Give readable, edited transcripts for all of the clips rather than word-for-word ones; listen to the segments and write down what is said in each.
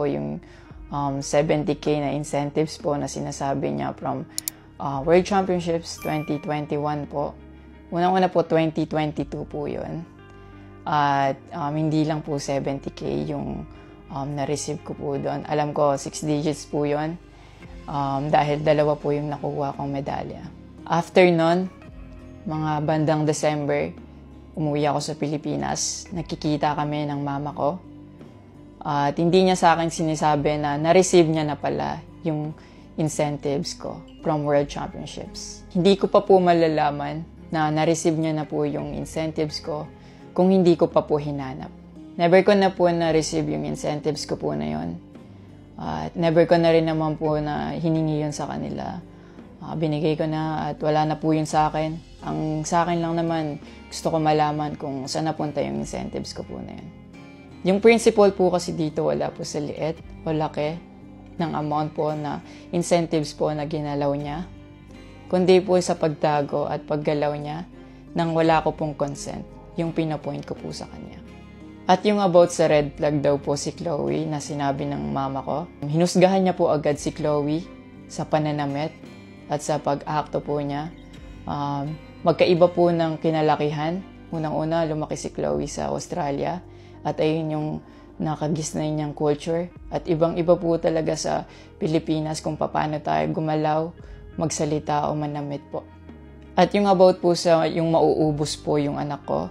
po yung 70K na incentives po na sinasabi niya from World Championships 2021 po. Unang-una po 2022 po yun. At hindi lang po 70K yung na-receive ko po doon. Alam ko 6 digits po yun dahil dalawa po yung nakuha kong medalya. After nun, mga bandang December, umuwi ako sa Pilipinas. Nakikita kami ng mama ko. At hindi niya sa akin sinasabi na na-receive niya na pala yung incentives ko from World Championships. Hindi ko pa po malalaman na na-receive niya na po yung incentives ko kung hindi ko pa po hinanap. Never ko na po na-receive yung incentives ko po na yun. At never ko na rin naman po na hiningi yun sa kanila. Binigay ko na at wala na po yun sa akin. Ang sa akin lang naman, gusto ko malaman kung saan napunta yung incentives ko po na yun. Yung principle po kasi dito wala po sa liit o laki ng amount po na incentives po na ginalaw niya, kundi po sa pagtago at paggalaw niya nang wala ko pong consent, yung pinapoint ko po sa kanya. At yung about sa red flag daw po si Chloe na sinabi ng mama ko, hinusgahan niya po agad si Chloe sa pananamit at sa pag-akto po niya. Magkaiba po ng kinalakihan. Unang-una, lumaki si Chloe sa Australia at ayun yung nakagisnay niyang culture. At ibang-iba po talaga sa Pilipinas kung paano tayo gumalaw, magsalita o manamit po. At yung about po sa yung mauubos po yung anak ko,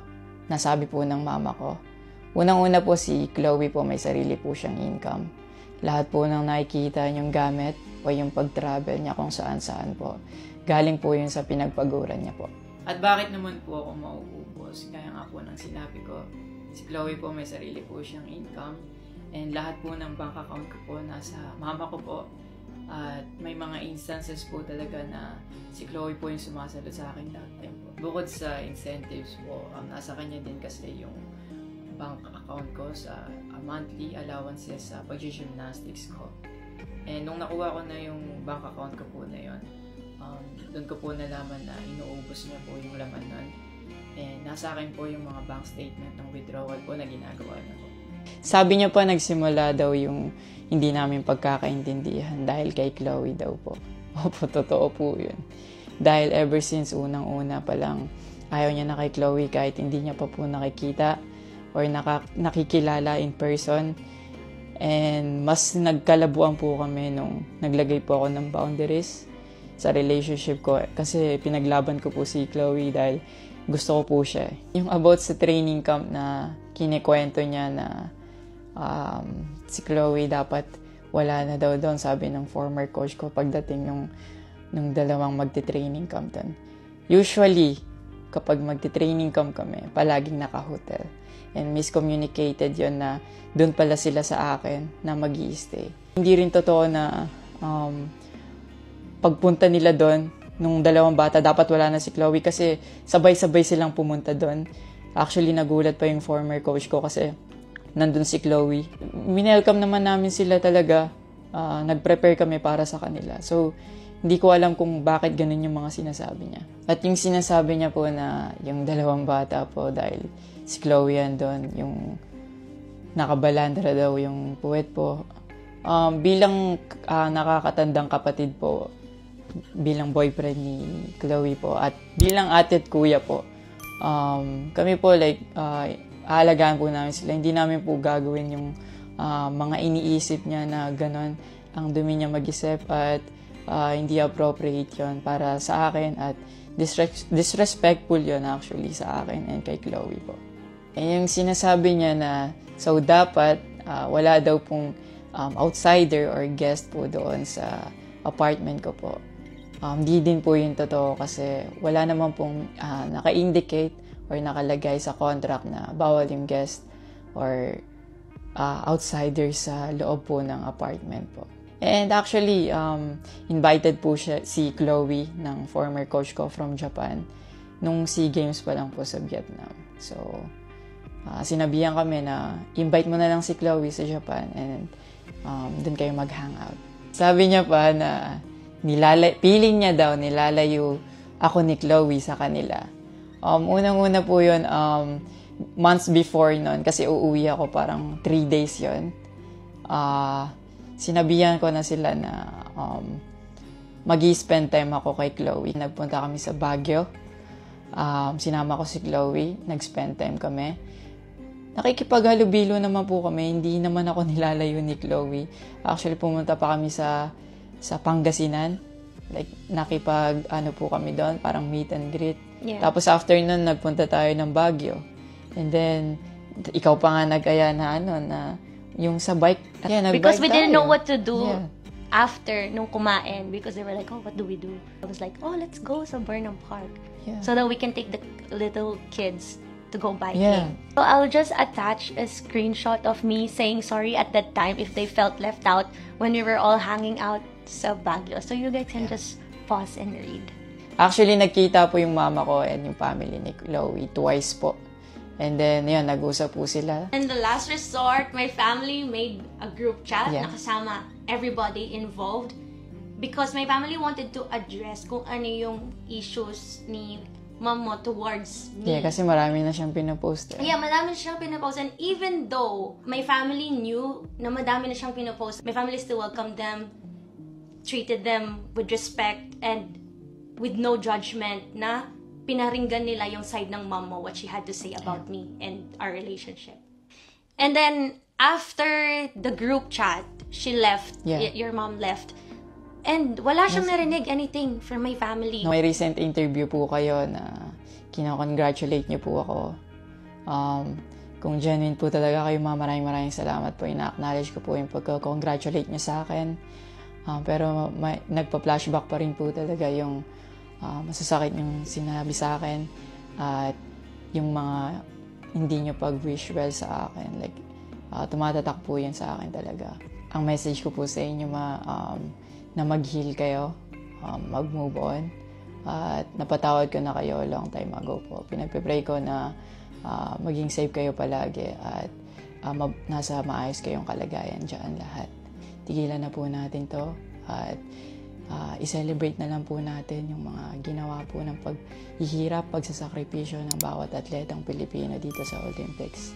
nasabi po ng mama ko. Unang-una po si Chloe po may sarili po siyang income. Lahat po ng nakikita niyong gamit o yung pag-travel niya kung saan-saan po. Galing po yun sa pinagpaguran niya po. At bakit naman po ako mauubos? Kaya nga po nang sinabi ko, si Chloe po may sarili po siyang income and lahat po ng bank account ko po nasa mama ko po. At may mga instances po talaga na si Chloe po yung sumasagot sa akin that time po. Bukod sa incentives po, nasa kanya din kasi yung bank account ko sa monthly allowances sa pag-gymnastics ko. And nung nakuha ko na yung bank account ko po na yun, doon ko po nalaman na inuubos niya po yung laman nun. And nasa akin po yung mga bank statement ng withdrawal po na ginagawa niya po. Sabi niya pa nagsimula daw yung hindi namin pagkakaintindihan dahil kay Chloe daw po. Opo, totoo po yun. Dahil ever since unang-una pa lang, ayaw niya na kay Chloe kahit hindi niya pa po nakikita or nakikilala in person. And mas nagkalabuan po kami nung naglagay po ako ng boundaries sa relationship ko kasi pinaglaban ko po si Chloe dahil gusto ko po siya. Yung about sa training camp na kinikwento niya na si Chloe dapat wala na daw doon, sabi ng former coach ko pagdating nung dalawang magte-training camp doon. Usually, kapag magte-training camp kami, palaging naka-hotel. And miscommunicated yon na doon pala sila sa akin na mag-i-stay. Hindi rin totoo na pagpunta nila doon, nung dalawang bata, dapat wala na si Chloe kasi sabay-sabay silang pumunta doon. Actually, nagulat pa yung former coach ko kasi nandun si Chloe. Minelcome naman namin sila talaga. Nag-prepare kami para sa kanila. So, hindi ko alam kung bakit ganun yung mga sinasabi niya. At yung sinasabi niya po na yung dalawang bata po dahil si Chloe yan doon, yung nakabalandra daw yung puwet po. Bilang nakakatandang kapatid po, bilang boyfriend ni Chloe po, at bilang ate at kuya po, kami po aalagaan po namin sila. Hindi namin po gagawin yung mga iniisip niya na gano'n. Ang dumi niya mag-isip at hindi appropriate yon para sa akin at disrespectful yon actually sa akin and kay Chloe po. And yung sinasabi niya na so dapat wala daw pong outsider or guest po doon sa apartment ko po. Di din po yung totoo kasi wala naman pong naka-indicate or nakalagay sa contract na bawal yung guest or outsider sa loob po ng apartment po. And actually, invited po si Chloe ng former coach ko from Japan nung SEA Games pa lang po sa Vietnam. So, sinabihan kami na invite mo na lang si Chloe sa Japan and doon kayo mag-hangout. Sabi niya pa na feeling niya daw nilalayo ako ni Chloe sa kanila. Unang-una po yun, months before nun, kasi uuwi ako parang 3 days yun. sinabihan ko na sila na mag-i-spend time ako kay Chloe. Nagpunta kami sa Baguio. Sinama ko si Chloe. Nag-spend time kami. Nakikipaghalubilo naman po kami. Hindi naman ako nilalayo ni Chloe. Actually, pumunta pa kami sa Pangasinan. Like, po kami doon. Parang meet and greet. Yeah. Tapos after nun, nagpunta tayo ng Baguio. And then, ikaw pa nga nag-aya na yung sa bike. Yeah, because we didn't tayo. know what to do Yeah. after nung kumain, because they were like, oh, what do we do? I was like, oh, let's go sa Burnham Park. Yeah. So that we can take the little kids to go biking. Yeah. So I'll just attach a screenshot of me saying sorry at that time if they felt left out when we were all hanging out sa Baguio. So you guys can just pause and read. Actually, nagkita po yung mama ko and yung family ni Chloe twice po. And then, yun, nag-usap po sila. And the last resort, my family made a group chat Yeah. na kasama everybody involved because my family wanted to address kung ano yung issues ni mom mo towards me. Yeah, kasi marami na siyang pinapost. Yeah, madami na siyang pinapost. And even though my family knew na madami na siyang pinapost, my family still welcomed them, treated them with respect, and with no judgment na pinaringgan nila yung side ng mom mo, what she had to say about me and our relationship. And then, after the group chat, she left. Yeah. Your mom left. And wala siyang narinig anything from my family. May recent interview po kayo na kinakongratulate niyo po ako. Kung genuine po talaga kayo, maraming salamat po. Ina-acknowledge ko po yung pagka-congratulate niyo sa akin. Pero nagpa-flashback pa rin po talaga yung masasakit yung sinabi sa akin at yung mga hindi nyo pag-wish well sa akin. Like, tumatatak po yan sa akin talaga. Ang message ko po sa inyo na mag-heal kayo, mag-move on, at napatawad ko na kayo long time ago po. Pinagpipray ko na maging safe kayo palagi at nasa maayos kayong kalagayan dyan lahat. Tigilan na po natin to at i-celebrate na lang po natin yung mga ginawa po ng paghihirap, pagsasakripisyo ng bawat atletang Pilipino dito sa Olympics.